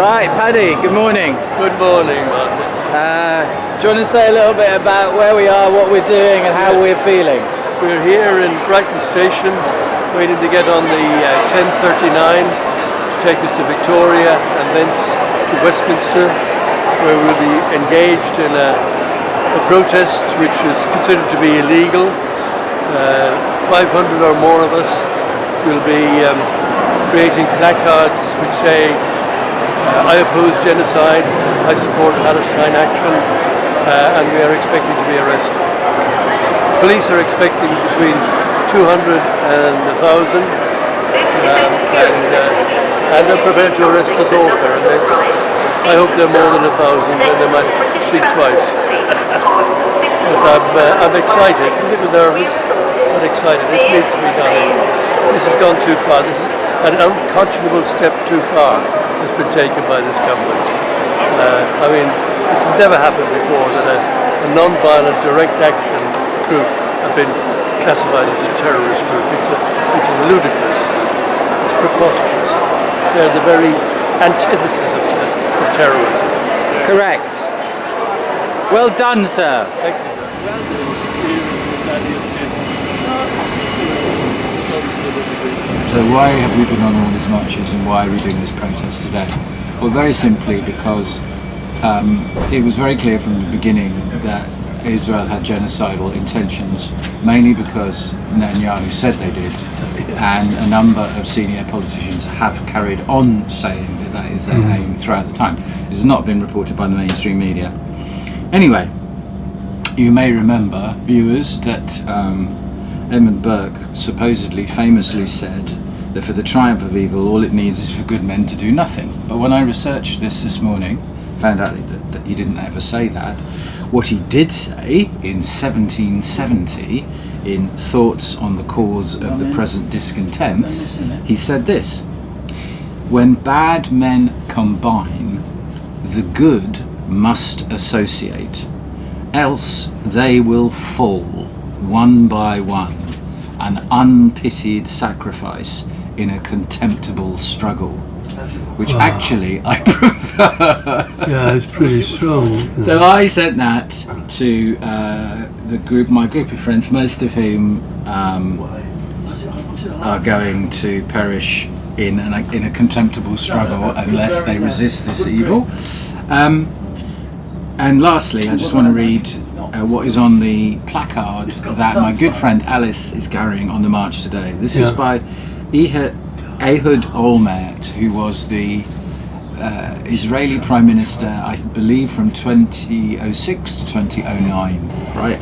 Right, Paddy, good morning. Good morning, Martin. Do you want to say a little bit about where we are, what we're doing and how we're feeling? We're here in Brighton Station, waiting to get on the 10:39 to take us to Victoria and thence to Westminster, where we'll be engaged in a protest which is considered to be illegal. 500 or more of us will be creating placards which say I oppose genocide, I support Palestine action, and we are expecting to be arrested. Police are expecting between 200 and 1,000, and they're prepared to arrest us all there. I hope they're more than 1,000, and they might think twice. But I'm excited, a little nervous, but excited. It needs to be done. This has gone too far. This is an unconscionable step too far has been taken by this government. I mean, it's never happened before that a non-violent direct action group have been classified as a terrorist group. It's ludicrous. It's preposterous. They're the very antithesis of terrorism. Correct. Well done, sir. Thank you. So why have we been on all these marches and why are we doing this protest today? Well, very simply because it was very clear from the beginning that Israel had genocidal intentions, mainly because Netanyahu said they did, and a number of senior politicians have carried on saying that that is their aim throughout the time. It has not been reported by the mainstream media. Anyway, you may remember, viewers, that Edmund Burke supposedly famously said that for the triumph of evil all it needs is for good men to do nothing. But when I researched this morning, found out that he didn't ever say that. What he did say in 1770 in Thoughts on the Cause of the Present Discontents, he said this: when bad men combine, the good must associate, else they will fall one by one, an unpitied sacrifice in a contemptible struggle, which actually I prefer. Yeah, it's pretty strong. So I sent that to my group of friends, most of whom are going to perish in a contemptible struggle unless they resist this evil. And lastly, I just want to read what is on the placard that my good friend Alice is carrying on the march today. This is by Ehud Olmert, who was the Israeli Prime Minister, I believe, from 2006 to 2009, right?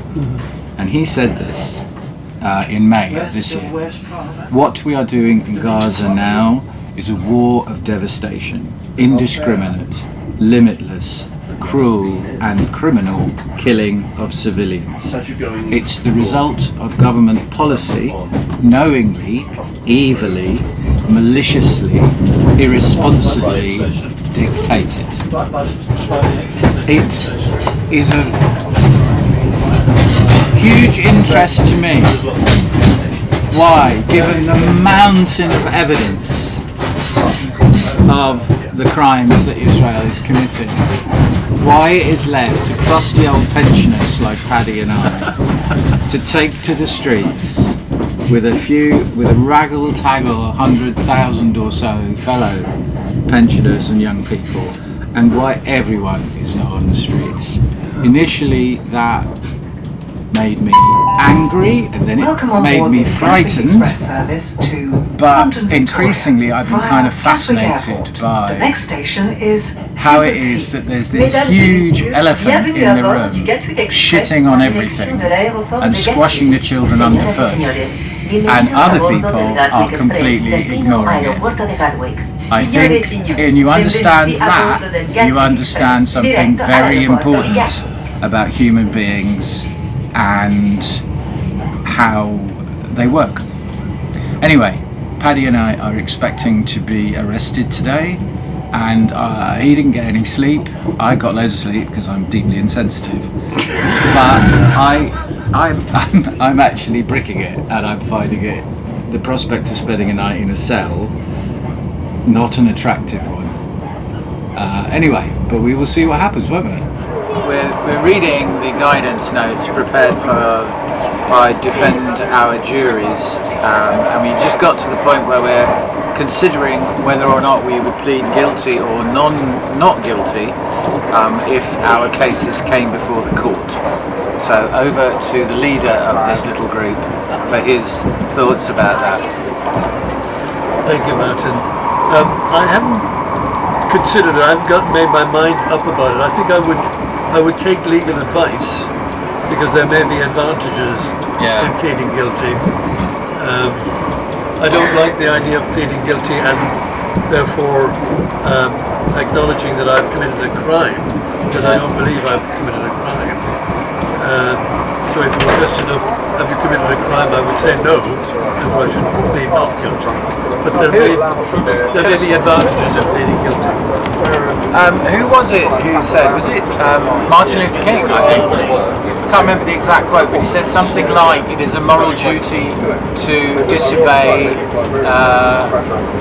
And he said this in May of this year: what we are doing in Gaza now is a war of devastation, indiscriminate, limitless, cruel and criminal killing of civilians. It's the result of government policy, knowingly, evilly, maliciously, irresponsibly dictated. It is of huge interest to me. Why, given the mountain of evidence of the crimes that Israel is committing, why it is left to crusty old pensioners like Paddy and I to take to the streets with a raggle-taggle 100,000 or so fellow pensioners and young people, and why everyone is not on the streets. Initially that made me angry, and then it made me frightened, but increastingly I've been kind of fascinated by how it is that there's this huge elephant in the room shitting on everything and squashing the children underfoot, and other people are completely ignoring it. I think, and you understand that, you understand something very important about human beings and how they work. Anyway, Paddy and I are expecting to be arrested today, and he didn't get any sleep. I got loads of sleep because I'm deeply insensitive, but I'm actually bricking it, and I'm finding it, the prospect of spending a night in a cell, not an attractive one. Anyway, but we will see what happens, won't we? We're reading the guidance notes prepared by Defend Our Juries, and we've just got to the point where we're considering whether or not we would plead guilty or not guilty if our cases came before the court. So over to the leader of this little group for his thoughts about that. Thank you, Martin. I haven't considered it. I haven't made my mind up about it. I think I would take legal advice because there may be advantages in pleading guilty. I don't like the idea of pleading guilty and therefore acknowledging that I've committed a crime because I don't believe I've committed a crime. So if it's a question of have you committed a crime, I would say no, and I should plead not guilty. But there may be advantages of pleading guilty. Who was it who said, was it Martin Luther King, I think? I can't remember the exact quote, but he said something like it is a moral duty to disobey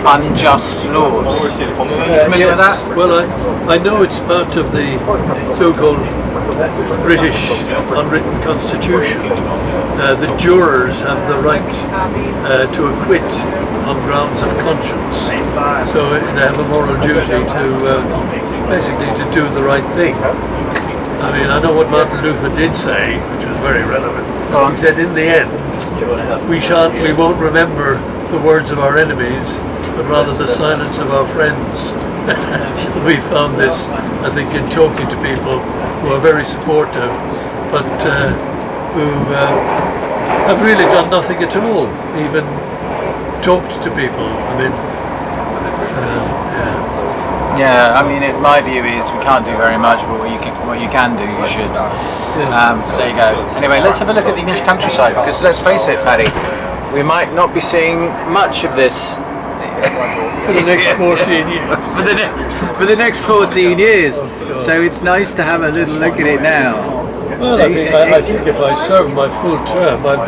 unjust laws. Are you familiar with that? Well, I know it's part of the so-called British unwritten constitution. The jurors have the right to acquit on grounds of conscience. So they have a moral duty to basically to do the right thing. I mean, I know what Martin Luther did say, which was very relevant. He said, in the end, we won't remember the words of our enemies, but rather the silence of our friends. We found this, I think, in talking to people who are very supportive, but who have really done nothing at all, even talked to people. I mean, yeah, I mean, my view is we can't do very much, but what you can do, you should. There you go. Anyway, let's have a look at the English countryside, because let's face it, Paddy, we might not be seeing much of this for the next 14 years. for the next 14 years. So it's nice to have a little look at it now. Well, I think if I serve my full term, I'll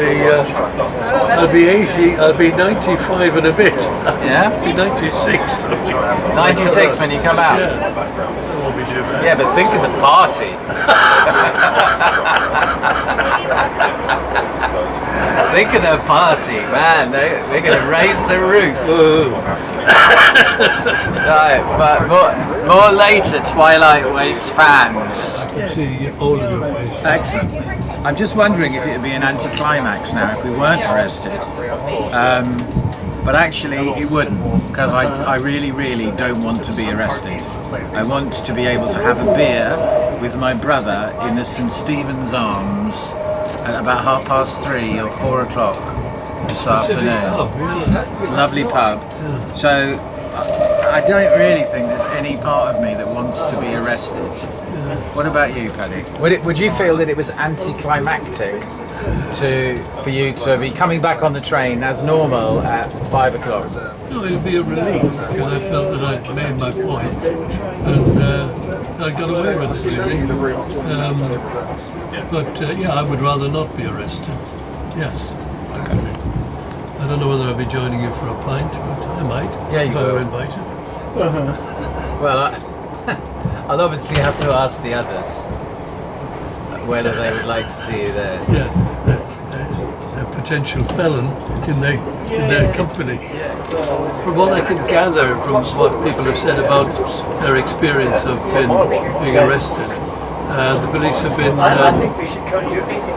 be 80. I'll be 95 and a bit. Yeah. I'll be 96. 96 when you come out. Yeah. That won't be too bad. Yeah, but think of the party. Think of the party, man. They're going to raise the roof. Right, but more later, Twilight Waits fans. I can see all of your face. Excellent. I'm just wondering if it would be an anticlimax now if we weren't arrested. But actually it wouldn't, because I really, really don't want to be arrested. I want to be able to have a beer with my brother in the St. Stephen's Arms at about 3:30 or 4 o'clock this afternoon. It's a lovely pub. So I don't really think there's any part of me that wants to be arrested. What about you, Paddy? Would you feel that it was anticlimactic for you to be coming back on the train as normal at 5 o'clock? No, it'll be a relief because I felt that I'd made my point and I got away with it, really. But yeah, I would rather not be arrested. Yes. Okay. I don't know whether I'll be joining you for a pint, but I might. Yeah, you if will. I were invited. Well, I'll obviously have to ask the others whether they would like to see you there. Yeah, a potential felon in their company. From what I can gather from what people have said about their experience of being arrested, the police have been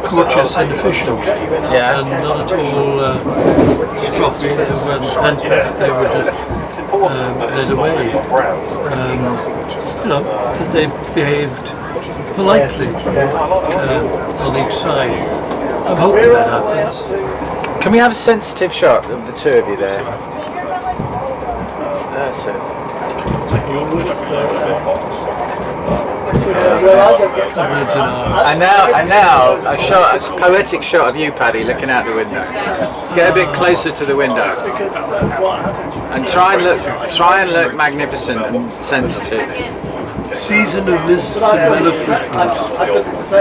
courteous and efficient, and not at all stroppy. They weren't handcuffed, they were just led away. That they behaved politely on each side. I'm hoping that happens. Can we have a sensitive shot of the two of you there? That's it. And now a poetic shot of you, Paddy, looking out the window. Get a bit closer to the window, and try and look magnificent and sensitive. Season of mists and mellow fruitfulness.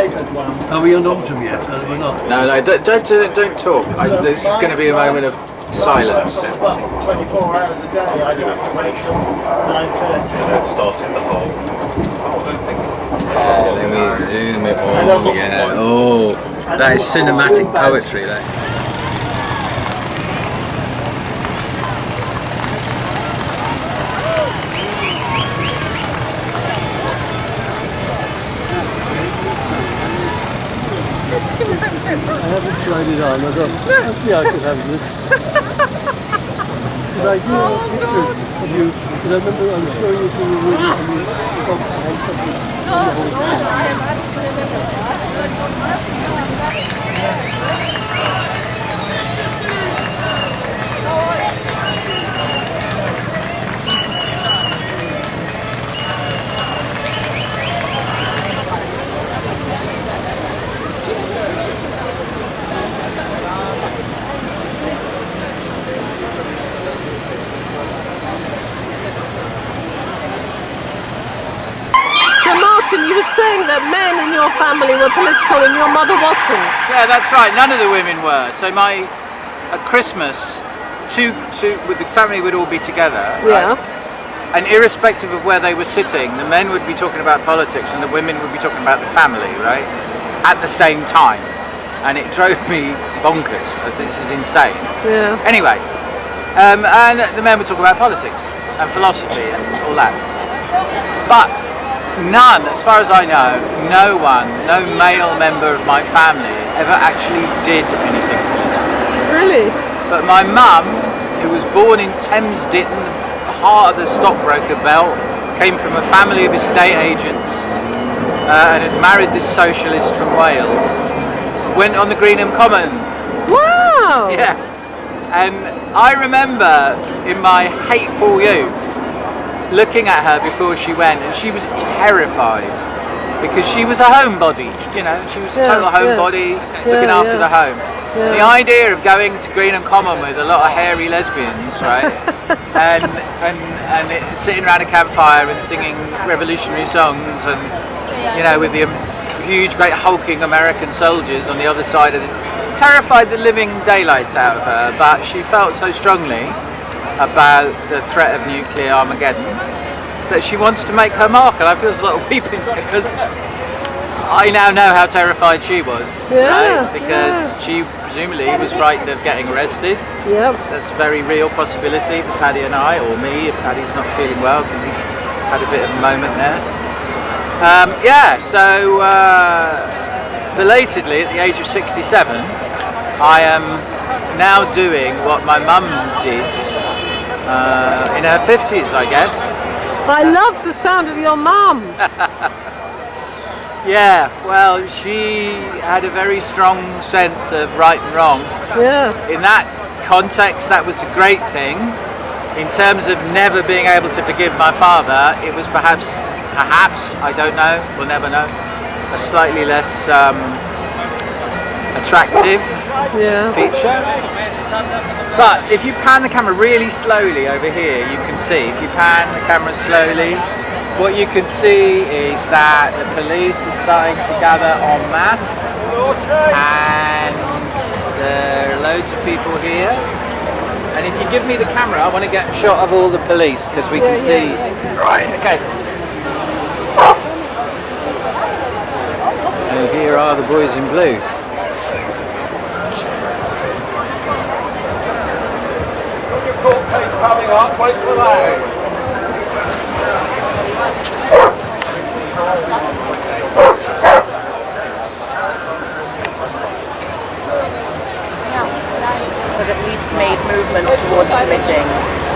Are we on autumn yet? Are we not? No, don't talk. This is going to be a moment of silence. Plus it's 24 hours a day. I don't have to wait till 9:30. Then started the whole. Let me zoom it all. Yeah. Oh, that is cinematic poetry. That. I haven't tried it on. Let's see how I could have this. Did I do a picture of you? Did I remember? I'm sure you were with Martin, you were saying that men in your family were political and your mother wasn't. Yeah, that's right. None of the women were. So at Christmas, with the family would all be together. Yeah. Right? And irrespective of where they were sitting, the men would be talking about politics and the women would be talking about the family, right? At the same time. And it drove me bonkers. This is insane. Yeah. Anyway, and the men would talk about politics and philosophy and all that. But none, as far as I know, no male member of my family ever actually did anything political. Really? But my mum, who was born in Thames Ditton, the heart of the stockbroker belt, came from a family of estate agents and had married this socialist from Wales, went on the Greenham Common. Wow! Yeah. And I remember in my hateful youth looking at her before she went, and she was terrified because she was a homebody, you know, she was a total homebody looking after the home. Yeah. The idea of going to Greenham Common with a lot of hairy lesbians, right, and sitting around a campfire and singing revolutionary songs, and you know, with the huge, great hulking American soldiers on the other side of it, terrified the living daylights out of her. But she felt so strongly about the threat of nuclear Armageddon that she wanted to make her mark, and I feel a lot of weeping because I now know how terrified she was, right? Because she presumably was frightened of getting arrested. Yep. That's a very real possibility for Paddy and I, or me if Paddy's not feeling well, because he's had a bit of a moment there. So belatedly at the age of 67, I am now doing what my mum did in her 50s, I guess. I love the sound of your mum. Yeah, well, she had a very strong sense of right and wrong. Yeah. In that context, that was a great thing. In terms of never being able to forgive my father, it was perhaps, I don't know, we'll never know, a slightly less attractive feature. But if you pan the camera really slowly over here, you can see, if you pan the camera slowly, what you can see is that the police are starting to gather en masse, and there are loads of people here. And if you give me the camera, I want to get a shot of all the police because we can see. Right, okay. And here are the boys in blue. Court case coming up, wait for that. Have at least made movements towards committing.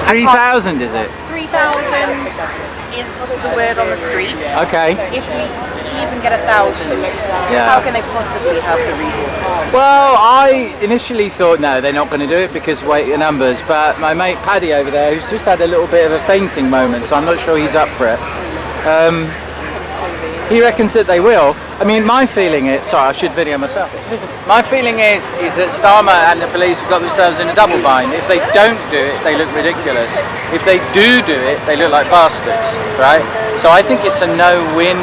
3,000 is it? 3,000 is the word on the street. Okay. If we even get 1,000, how can they possibly have the resources? Well, I initially thought no, they're not going to do it because weight your numbers, but my mate Paddy over there, who's just had a little bit of a fainting moment, so I'm not sure he's up for it. He reckons that they will. I mean, my feeling is, sorry, I should video myself. My feeling is that Starmer and the police have got themselves in a double bind. If they don't do it, they look ridiculous. If they do it, they look like bastards, right? So I think it's a no-win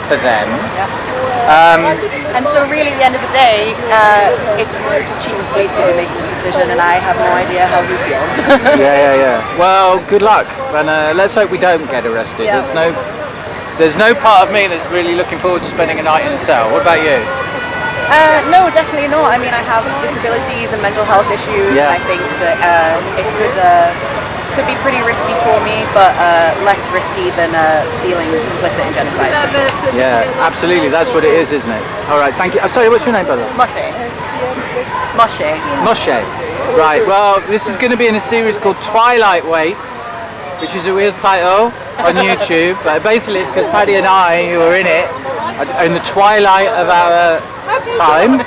for them. And so really at the end of the day, it's the chief of police who will be making this decision, and I have no idea how he feels. Yeah. Well, good luck, and let's hope we don't get arrested. Yeah. There's no part of me that's really looking forward to spending a night in a cell. What about you? No, definitely not. I mean, I have disabilities and mental health issues, and I think that it could be pretty risky for me, but less risky than feeling complicit in genocide. Yeah, absolutely. That's what it is, isn't it? All right, thank you. I'm sorry, what's your name, brother? Moshe. Moshe. Right, well, this is going to be in a series called Twilights, which is a weird title on YouTube, but basically it's because Paddy and I, who are in it, are in the twilight of our time,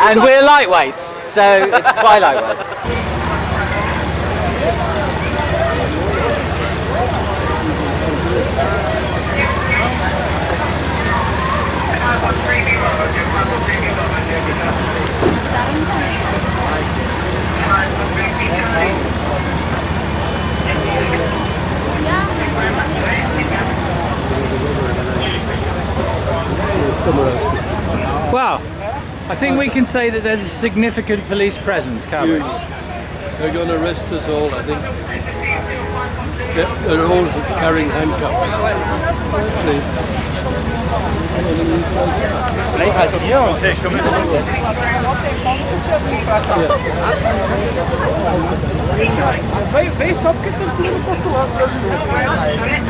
and we're lightweights, so it's Twilight Weights. Well, I think we can say that there's a significant police presence, can't we? They're going to arrest us all, I think. They're all carrying handcuffs.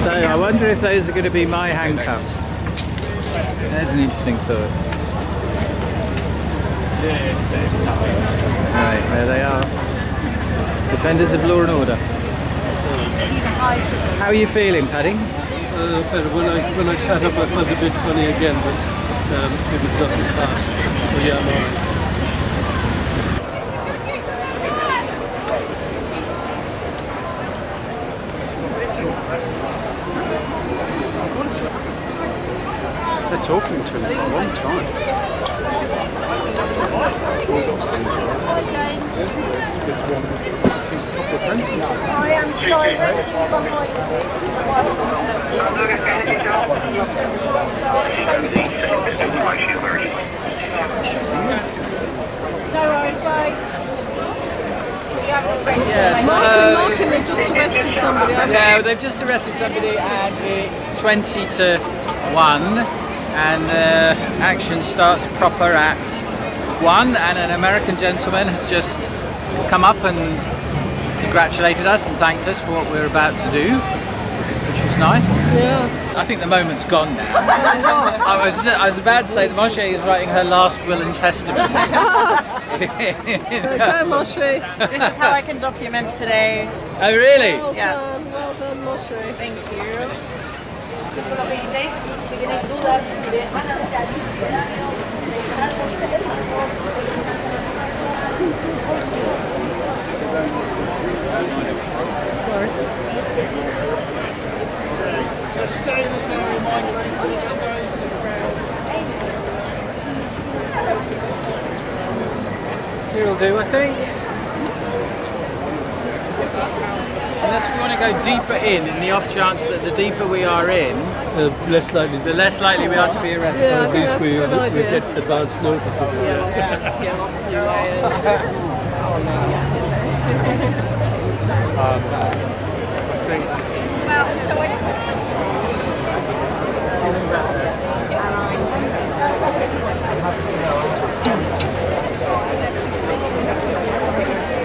So I wonder if those are going to be my handcuffs. There's an interesting thought. Right, there they are. Defenders of law and order. How are you feeling, Paddy? When I sat up, I felt a bit funny again, but it was nothing fast. But yeah, I'm all right. They're talking to him for a long time. It's one of his proper sentences. I am directly behind No worries, bye. Martin, they've just arrested somebody. Yeah, they've just arrested somebody, and it's 20 to 1, and action starts proper at 1, and an American gentleman has just come up and congratulated us and thanked us for what we're about to do, which was nice. Yeah. I think the moment's gone now. I was about to say that Moshe is writing her last will and testament. Go, Moshe. This is how I can document today. Oh, really? Well done, Moshe. Thank you. Just stay in this area, mind your own talking, those in the crowd. Here'll do, I think. Unless we want to go deeper in the off chance that the deeper we are in, The less likely we are to be arrested. Yeah, I At think least that's we a good idea. get advance notice of it.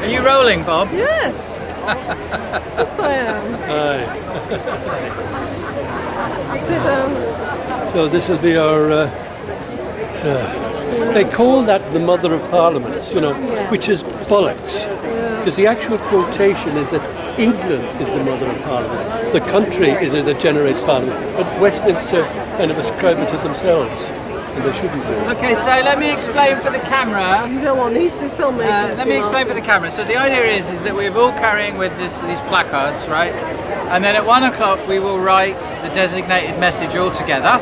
Are you rolling, Bob? Yes. Yes, I am. Aye. Sit down. So this will be our. They call that the Mother of Parliaments, which is bollocks. Because the actual quotation is that England is the Mother of Parliaments. The country is it that generates Parliament. But Westminster kind of ascribe it to themselves, and they shouldn't do it. Okay, so let me explain for the camera. You don't want these filmmakers. Let me explain for the camera. So the idea is that we're all carrying with these placards, right? And then at 1 o'clock we will write the designated message all together.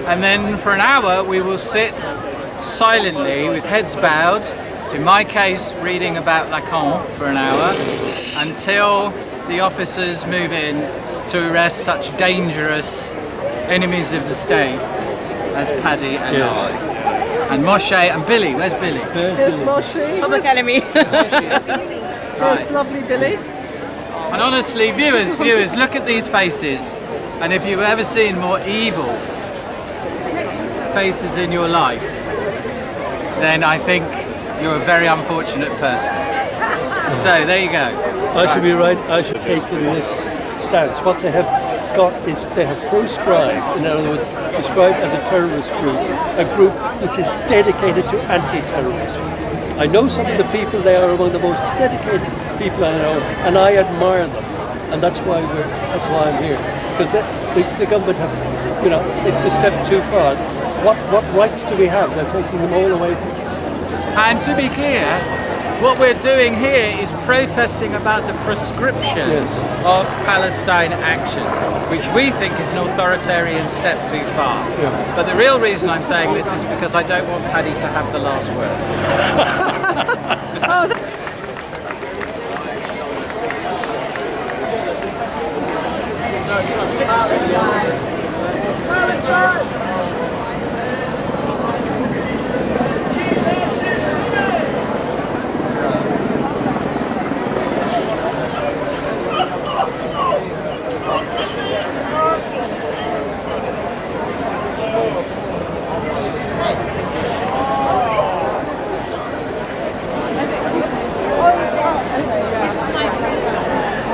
And then for an hour we will sit silently with heads bowed, in my case reading about Lacan for an hour, until the officers move in to arrest such dangerous enemies of the state as Paddy and Yes. I. And Moshe and Billy. Where's Billy? There's Moshi. Public enemy. There's lovely Billy. And honestly, viewers, look at these faces. And if you've ever seen more evil faces in your life, then I think you're a very unfortunate person. So there you go. I should be right. I should take in this stance. What they have got is they have proscribed, in other words, described as a terrorist group, a group which is dedicated to anti-terrorism. I know some of the people. They are among the most dedicated people I know, and I admire them. And that's why I'm here. Because the government have, it's a step too far. What rights do we have? They're taking them all away from us. And to be clear, what we're doing here is protesting about the prescription of Palestine action, which we think is an authoritarian step too far. Yeah. But the real reason I'm saying this is because I don't want Paddy to have the last word.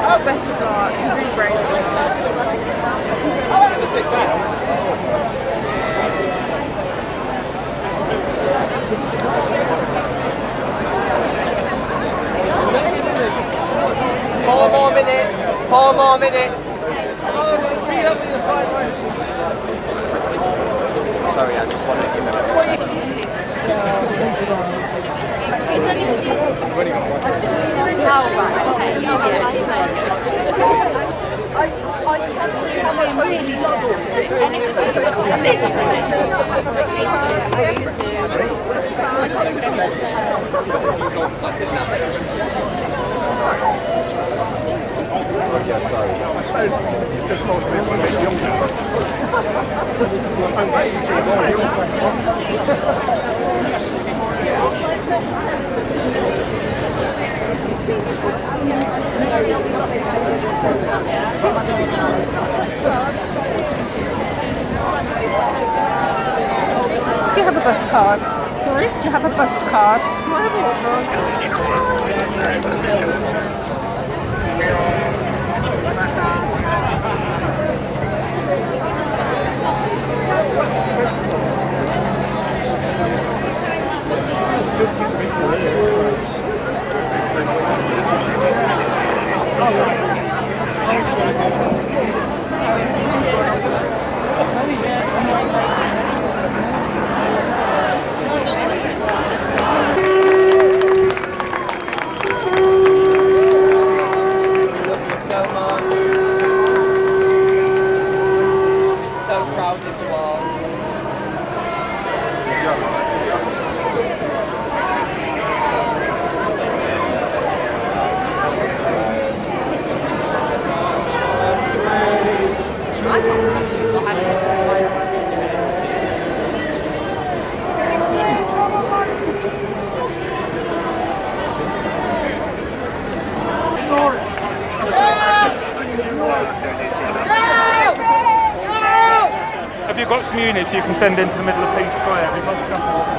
Oh, best of luck. He's really brave. Four more minutes. Sorry, I just wanted to give Do you have a bus card? Sorry? Do you have a bus card? Have you got some units you can send into the middle of Peace Square? We've got stuff.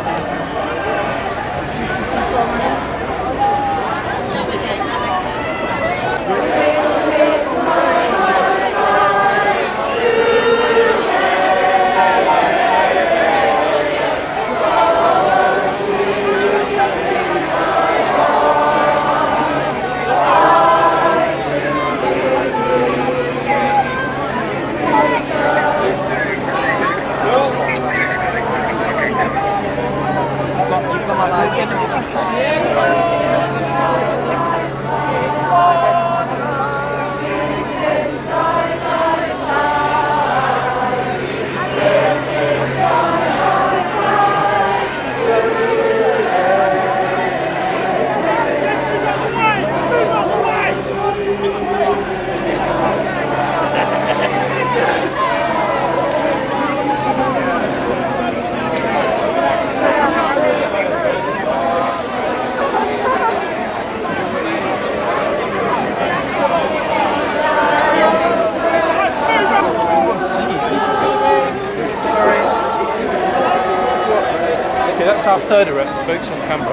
our third arrest, folks, on camera.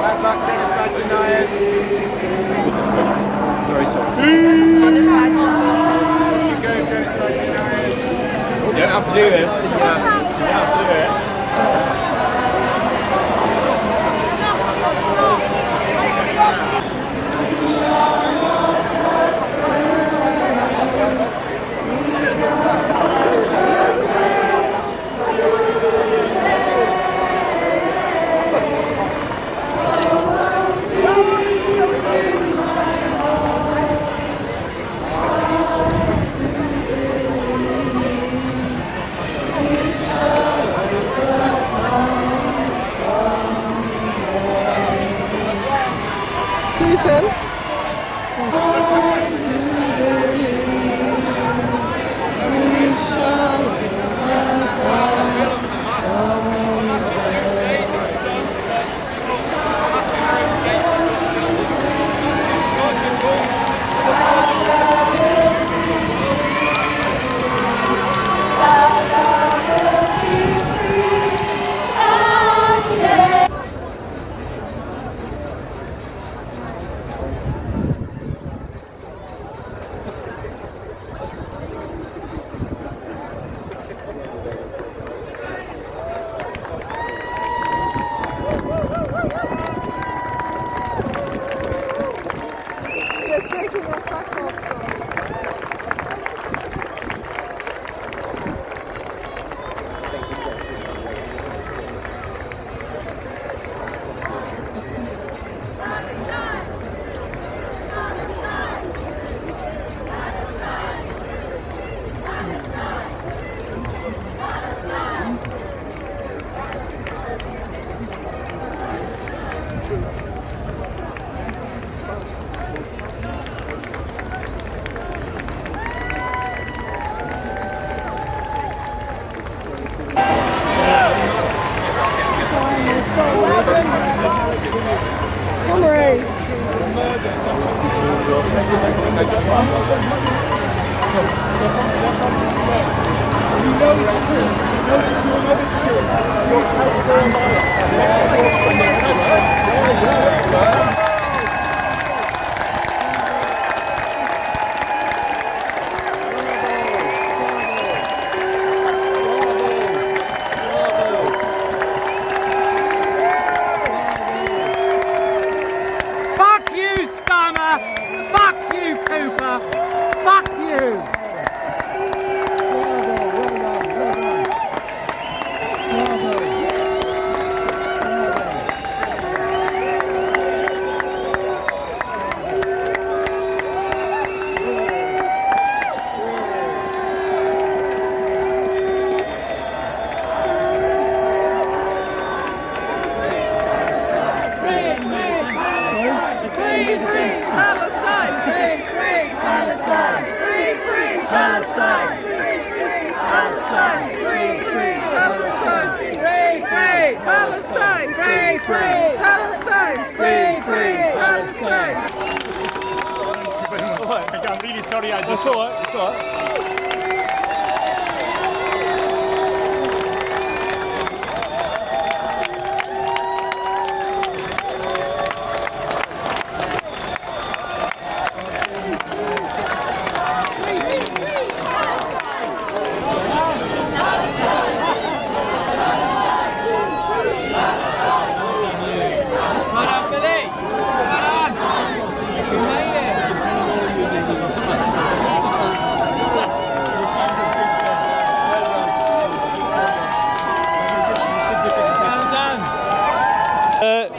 Very sorry. You don't have to do this. You don't have to do it. Susan? Fuck you, Stunner! Fuck you, Cooper! Fuck you! Palestine! Free! Free! Palestine! Free! Free! Palestine! I'm really sorry. That's all right. That's all right.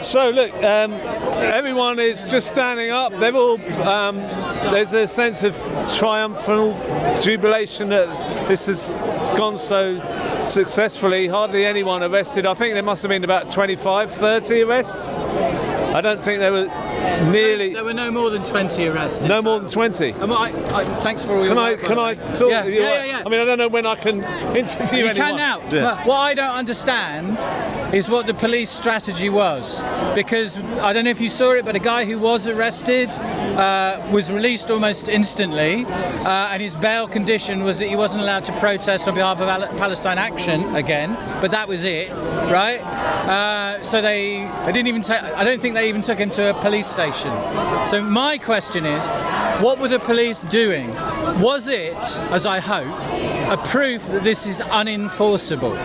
So look, everyone is just standing up. They've all, there's a sense of triumphal jubilation that this has gone so successfully. Hardly anyone arrested. I think there must have been about 25, 30 arrests. I don't think there were nearly. There were no more than 20 arrested. No more than 20. Thanks for all your work, Can by I the way. talk? Yeah. I mean, I don't know when I can interview You anyone. can now. Yeah. But what I don't understand is what the police strategy was. Because I don't know if you saw it, but a guy who was arrested was released almost instantly, and his bail condition was that he wasn't allowed to protest on behalf of Palestine Action again. But that was it, right? So they didn't even take. I don't think they even took him to a police station. So my question is, what were the police doing? Was it, as I hope, a proof that this is unenforceable?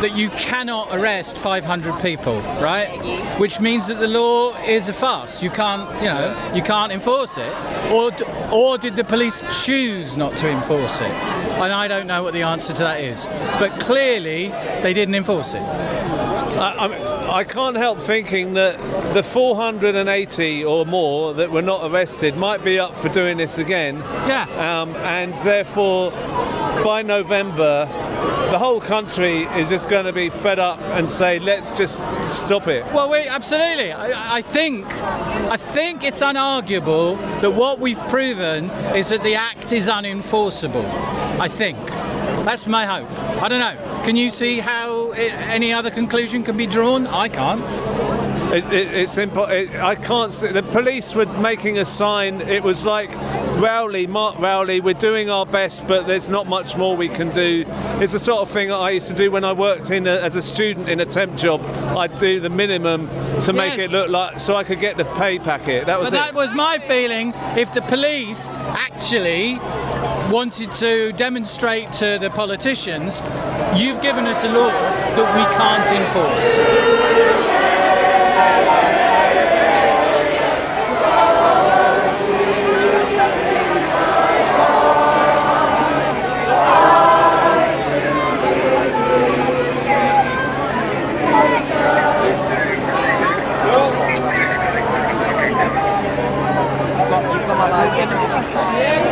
That you cannot arrest 500 people, right? Which means that the law is a farce. You can't enforce it. Or did the police choose not to enforce it? And I don't know what the answer to that is. But clearly, they didn't enforce it. I can't help thinking that the 480 or more that were not arrested might be up for doing this again. Yeah. And therefore, by November, the whole country is just going to be fed up and say, let's just stop it. Well, absolutely. I think it's unarguable that what we've proven is that the act is unenforceable. I think. That's my hope. I don't know. Can you see how any other conclusion can be drawn? I can't. It's simple. I can't see. The police were making a sign. It was like, Mark Rowley, we're doing our best, but there's not much more we can do. It's the sort of thing that I used to do when I worked as a student in a temp job. I'd do the minimum to make it look like, so I could get the pay packet. That was That was my feeling. If the police actually wanted to demonstrate to the politicians, you've given us a law that we can't enforce. Yeah.